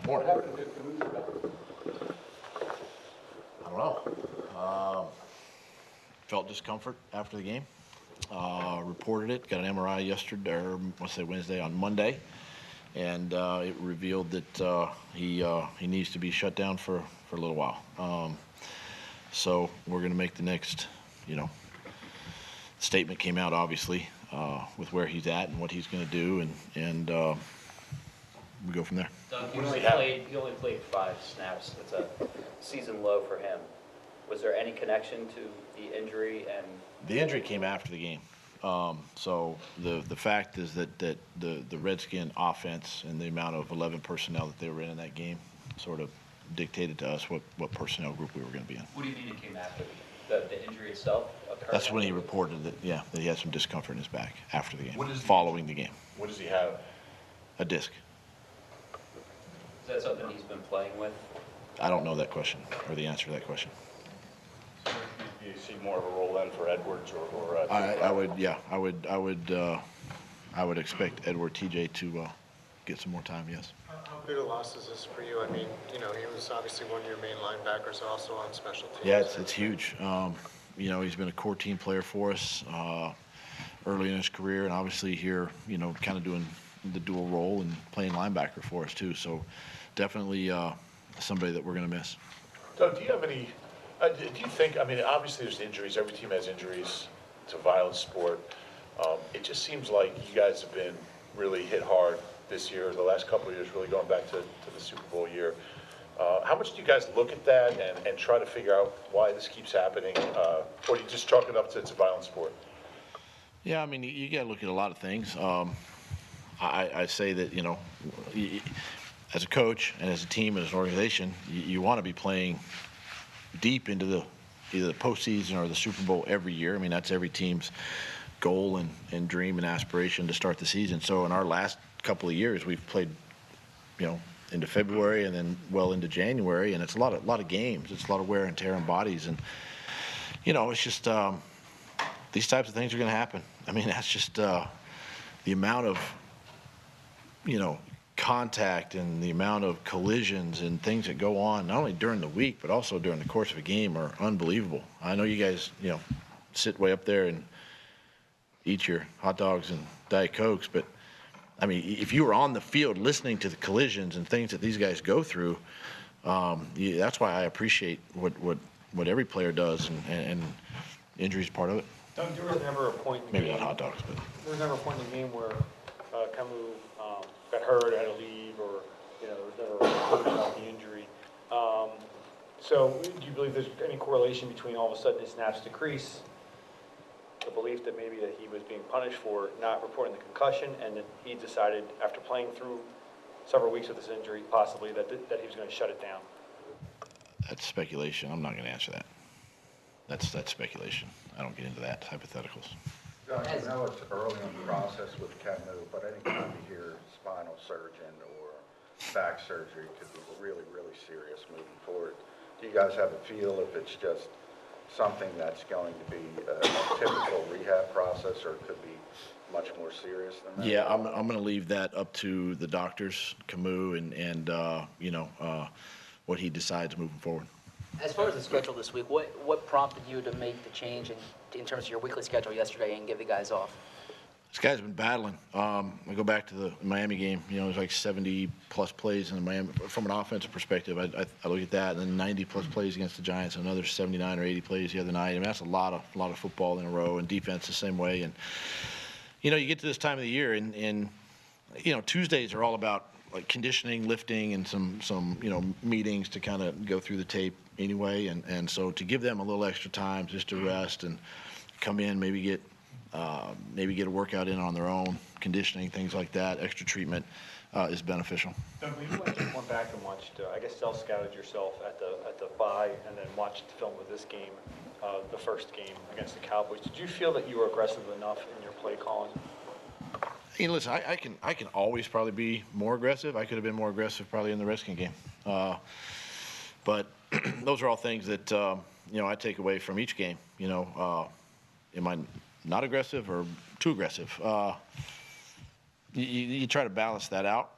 Morning. What happened to Kamu's back? I don't know. Felt discomfort after the game. Reported it. Got an MRI yesterday, or let's say Wednesday, on Monday, and it revealed that he needs to be shut down for a little while. So we're going to make the next, statement came out obviously with where he's at and what he's going to do, and we go from there. Doug, he only played 5 snaps. It's a season low for him. Was there any connection to the injury? And The injury came after the game. So the fact is that the Redskin offense and the amount of 11 personnel that they were in that game sort of dictated to us what personnel group we were going to be in. what do you mean it came after the injury itself occurred? That's when he reported that he had some discomfort in his back after the game, What is following the game. What does he have? A disc. Is that something he's been playing with? I don't know that question or the answer to that question. Do you see more of a role then for Edwards or I would expect Edward TJ to get some more time. Yes. How big a loss is this for you? I mean, he was obviously one of your main linebackers, also on special teams. Yeah, it's huge. He's been a core team player for us early in his career, and obviously here, kind of doing the dual role and playing linebacker for us too. So definitely somebody that we're going to miss. Doug, do you have any? Do you think? I mean, obviously there's injuries. Every team has injuries. It's a violent sport. It just seems like you guys have been really hit hard this year. The last couple of years, really going back to the Super Bowl year. How much do you guys look at that and try to figure out why this keeps happening, or do you just chalk it up to it's a violent sport? Yeah, I mean, you got to look at a lot of things. I say that, as a coach and as a team, as an organization, you want to be playing deep into either the postseason or the Super Bowl every year. I mean, that's every team's goal and dream and aspiration to start the season. So in our last couple of years, we've played, into February and then well into January, and it's a lot of games. It's a lot of wear and tear on bodies, and it's just these types of things are going to happen. I mean, that's just the amount of contact and the amount of collisions and things that go on not only during the week but also during the course of a game are unbelievable. I know you guys sit way up there and eat your hot dogs and Diet Cokes, but I mean, if you were on the field listening to the collisions and things that these guys go through, that's why I appreciate what every player does, and injury is part of it. Doug, there was never a point in the Maybe game. not hot dogs, but There was never a point in the game where Kamu got hurt, had to leave, or there was never a report about the injury. So, do you believe there's any correlation between all of a sudden his snaps decrease, the belief that maybe that he was being punished for not reporting the concussion, and that he decided after playing through several weeks with this injury, possibly that he was going to shut it down? that's speculation. I'm not going to answer that. That's speculation. I don't get into that hypotheticals. Doug, I know it's early in the process with Kamu, but anytime you hear spinal surgeon or back surgery could be really, really serious moving forward. Do you guys have a feel if it's just something that's going to be a typical rehab process, or it could be much more serious than that? Yeah, I'm going to leave that up to the doctors, Kamu, and what he decides moving forward. As far as the schedule this week, what prompted you to make the change in terms of your weekly schedule yesterday and give the guys off? This guy's been battling. I go back to the Miami game. There's like 70-plus plays in Miami. From an offensive perspective, I look at that, and then 90-plus plays against the Giants, and another 79 or 80 plays the other night. I mean, that's a lot of football in a row, and defense the same way. And you get to this time of the year, and Tuesdays are all about like conditioning, lifting, and some meetings to kind of go through the tape anyway. And so to give them a little extra time just to rest and come in, maybe get a workout in on their own, conditioning, things like that, extra treatment is beneficial. Doug, when you went back and watched, I guess self-scouted yourself at the bye and then watched the film of this game, the first game against the Cowboys, did you feel that you were aggressive enough in your play calling? Hey, listen, I can always probably be more aggressive. I could have been more aggressive probably in the Redskin game. But those are all things that, I take away from each game. Am I not aggressive or too aggressive? You try to balance that out.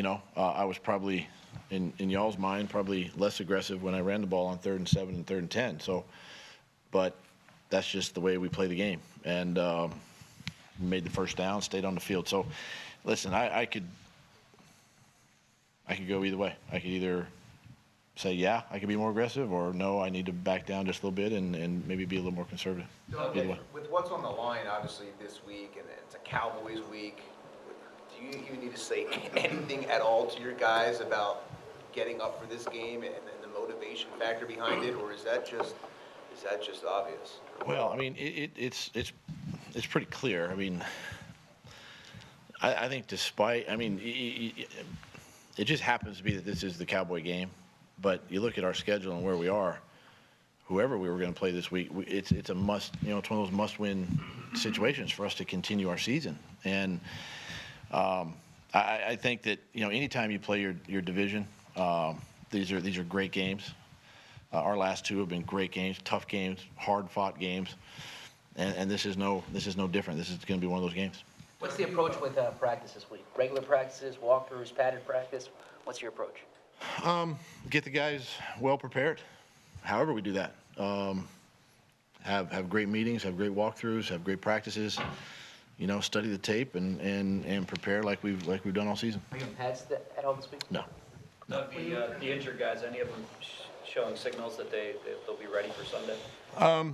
I was probably, in y'all's mind, probably less aggressive when I ran the ball on 3rd and 7 and 3rd and 10. So, but that's just the way we play the game. And made the first down, stayed on the field. So, listen, I could go either way. I could either say, yeah, I could be more aggressive, or no, I need to back down just a little bit and maybe be a little more conservative. Doug, Either way. with what's on the line, obviously, this week, and it's a Cowboys week, do you even need to say anything at all to your guys about getting up for this game and the motivation factor behind it, or is that just obvious? Well, I mean, it's pretty clear. I mean, I think despite, I mean, it just happens to be that this is the Cowboy game, but you look at our schedule and where we are, whoever we were going to play this week, it's a must, it's one of those must-win situations for us to continue our season. And I think that, anytime you play your division, these are great games. Our last two have been great games, tough games, hard-fought games, and this is no different. This is going to be one of those games. What's the approach with practice this week? Regular practices, walkthroughs, padded practice? What's your approach? Get the guys well prepared. However we do that, have great meetings, have great walkthroughs, have great practices. Study the tape and prepare like we've done all season. Are you in pads at all this week? No. Doug, the injured guys, any of them showing signals that they'll be ready for Sunday?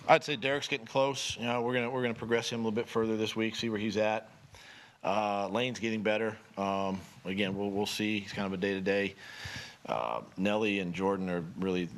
I'd say Derek's getting close. We're gonna progress him a little bit further this week, see where he's at. Lane's getting better. Again, we'll see. He's kind of a day-to-day. Nelly and Jordan are really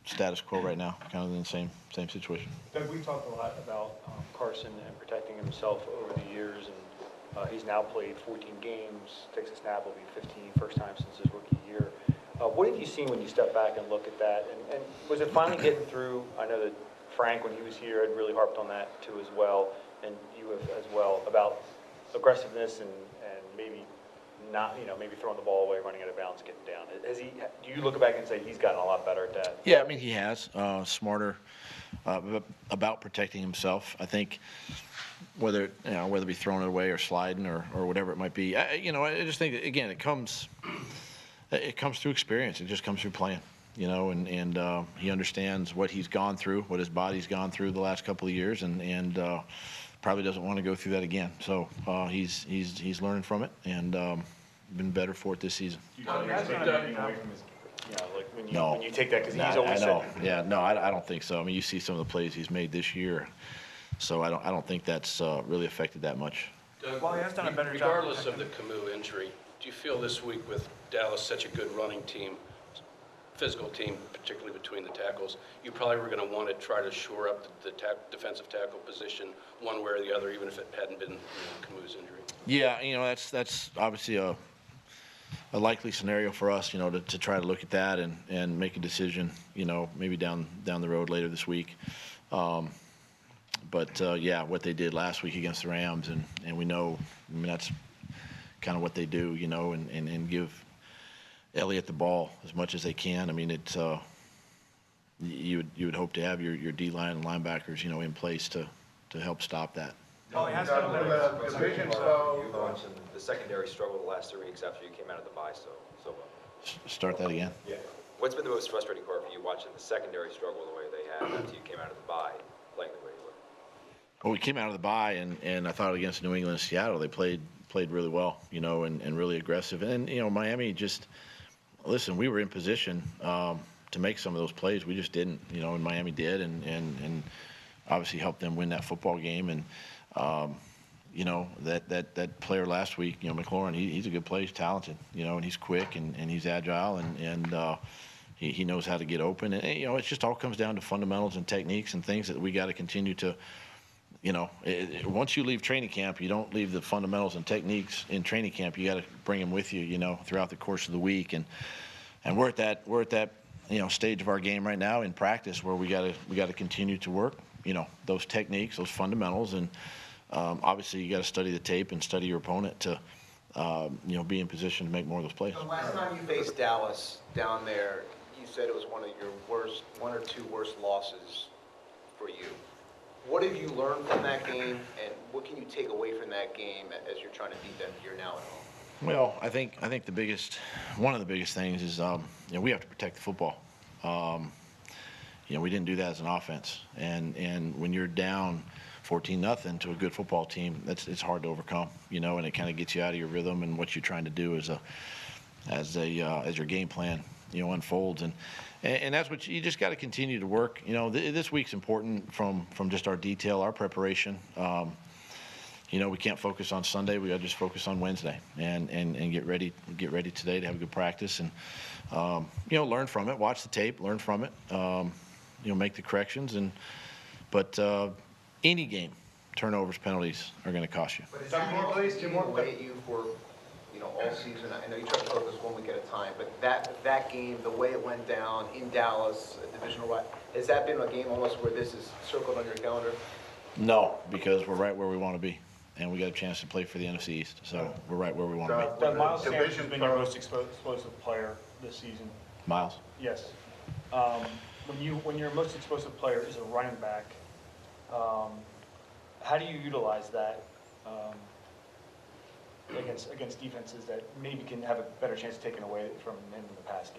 status quo right now, kind of in the same situation. Doug, we talked a lot about Carson and protecting himself over the years, and he's now played 14 games, takes a snap, will be 15, first time since his rookie year. What have you seen when you step back and look at that? And was it finally getting through? I know that Frank, when he was here, had really harped on that too as well, and you have as well, about aggressiveness and maybe not, maybe throwing the ball away, running out of bounds, getting down. Do you look back and say he's gotten a lot better at that? Yeah, I mean, he has. Smarter about protecting himself. I think whether it be throwing it away or sliding or whatever it might be. I just think, again, it comes through experience. It just comes through playing. And he understands what he's gone through, what his body's gone through the last couple of years, and probably doesn't want to go through that again. So he's learning from it and been better for it this season. Like when you take that, because he's No, always I know. said. Yeah, no, I don't think so. I mean, you see some of the plays he's made this year, so I don't think that's really affected that much. Doug, Well, he has done a better job regardless of the Kamu injury, do you feel this week with Dallas such a good running team, physical team, particularly between the tackles, you probably were going to want to try to shore up the defensive tackle position one way or the other, even if it hadn't been Kamu's injury? Yeah, that's obviously a likely scenario for us, to try to look at that and make a decision, maybe down the road later this week. But what they did last week against the Rams, and we know, I mean, that's kind of what they do, and give Elliott the ball as much as they can. I mean, it's you would hope to have your D-line and linebackers, in place to help stop that. Well, he has done a better job. Division so. You mentioned the secondary struggle the last 3 weeks after you came out of the bye so well. Start that again. Yeah. What's been the most frustrating part for you watching the secondary struggle the way they have after you came out of the bye, playing the way you were? Well, we came out of the bye, and I thought against New England and Seattle, they played really well, and really aggressive. And, Miami just, listen, we were in position to make some of those plays. We just didn't, and Miami did, and obviously helped them win that football game. And, that player last week, McLaurin, he's a good player. He's talented, and he's quick and he's agile, and he knows how to get open. And, it just all comes down to fundamentals and techniques and things that we got to continue to, once you leave training camp, you don't leave the fundamentals and techniques in training camp. You got to bring them with you, throughout the course of the week. And we're at that, stage of our game right now in practice where we got to continue to work, those techniques, those fundamentals. And obviously you got to study the tape and study your opponent to, be in position to make more of those plays. The last time you faced Dallas down there, you said it was one of your one or two worst losses for you. What have you learned from that game, and what can you take away from that game as you're trying to beat them here now at home? Well, I think one of the biggest things is, we have to protect the football. We didn't do that as an offense, and when you're down 14-0 to a good football team, it's hard to overcome, and it kind of gets you out of your rhythm and what you're trying to do as your game plan, unfolds, and that's what you just got to continue to work. This week's important from just our detail, our preparation. We can't focus on Sunday. We got to just focus on Wednesday and get ready today to have a good practice and learn from it, watch the tape, learn from it, make the corrections but any game, turnovers, penalties are going to cost you. But is that more ways to weigh at you for, all season? I know you try to focus 1 week at a time, but that game, the way it went down in Dallas, a divisional rival, has that been a game almost where this is circled on your calendar? No, because we're right where we want to be, and we got a chance to play for the NFC East, so we're right where we want to be. Miles Sanders has Division been your pro- most explosive player this season. Miles? Yes. When your most explosive player is a running back, how do you utilize that against defenses that maybe can have a better chance of taking away from him in the pass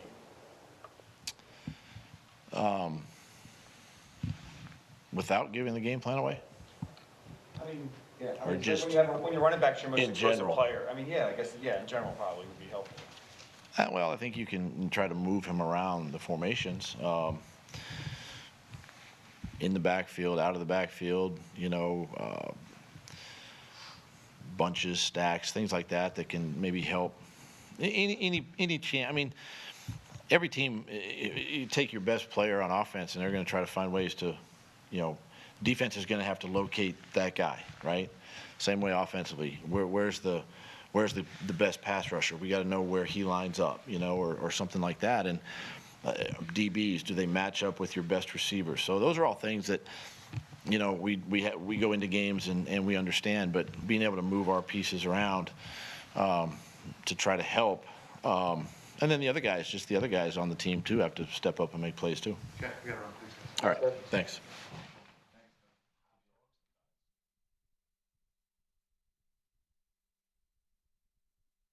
game? Without giving the game plan away? I mean, yeah. Or just when your running back's your most in explosive general? player. I mean, yeah, I guess, yeah, in general probably would be helpful. Well, I think you can try to move him around the formations, in the backfield, out of the backfield, bunches, stacks, things like that can maybe help. Any chance. I mean, every team, you take your best player on offense, and they're going to try to find ways to, defense is going to have to locate that guy, right? Same way offensively. Where's the best pass rusher? We got to know where he lines up, or something like that. And DBs, do they match up with your best receivers? So those are all things that, we go into games and we understand, but being able to move our pieces around to try to help. And then the other guys on the team too have to step up and make plays too. Okay, we got to run, please. All right, thanks.